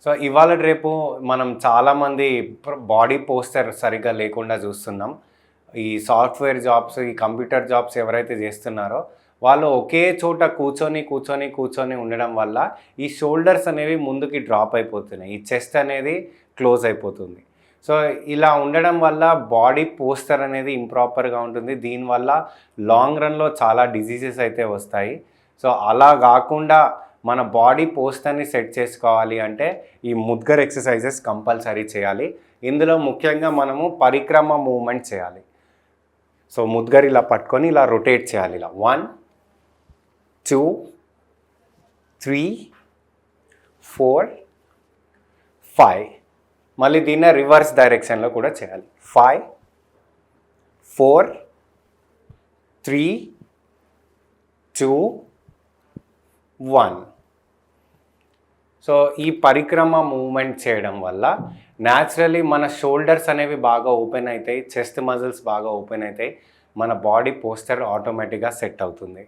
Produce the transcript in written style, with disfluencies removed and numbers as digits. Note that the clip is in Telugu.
సో ఇవాళ రేపు మనం చాలామంది బాడీ పోస్చర్ సరిగ్గా లేకుండా చూస్తున్నాం. ఈ సాఫ్ట్‌వేర్ జాబ్స్, ఈ కంప్యూటర్ జాబ్స్ ఎవరైతే చేస్తున్నారో వాళ్ళు ఒకే చోట కూర్చొని ఉండడం వల్ల ఈ షోల్డర్స్ అనేవి ముందుకి డ్రాప్ అయిపోతున్నాయి. ఈ చెస్ట్ అనేది క్లోజ్ అయిపోతుంది. సో ఇలా ఉండడం వల్ల బాడీ పోస్చర్ అనేది ఇంప్రాపర్‌గా ఉంటుంది. దీనివల్ల లాంగ్ రన్‌లో చాలా డిసీజెస్ అయితే వస్తాయి. సో అలా గాకుండా మన బాడీ పోస్చర్‌ని సెట్ చేసుకోవాలి అంటే ఈ ముద్గర్ ఎక్సర్సైజెస్ కంపల్సరీ చేయాలి. ఇందులో ముఖ్యంగా మనము పరిక్రమ మూవ్‌మెంట్ చేయాలి. సో ముద్గర్ ఇలా పట్టుకొని ఇలా రొటేట్ చేయాలి. ఇలా 1, 2, 3, 4, 5. మళ్ళీ దీన్ని రివర్స్ డైరెక్షన్లో కూడా చేయాలి. 5, 4, 3, 2, 1. సో ఈ పరిక్రమ మూవ్‌మెంట్ చేయడం వల్ల న్యాచురల్లీ మన షోల్డర్స్ అనేవి బాగా ఓపెన్ అవుతాయి, చెస్ట్ మజిల్స్ బాగా ఓపెన్ అవుతాయి, మన బాడీ పోస్చర్ ఆటోమేటిక్‌గా సెట్ అవుతుంది.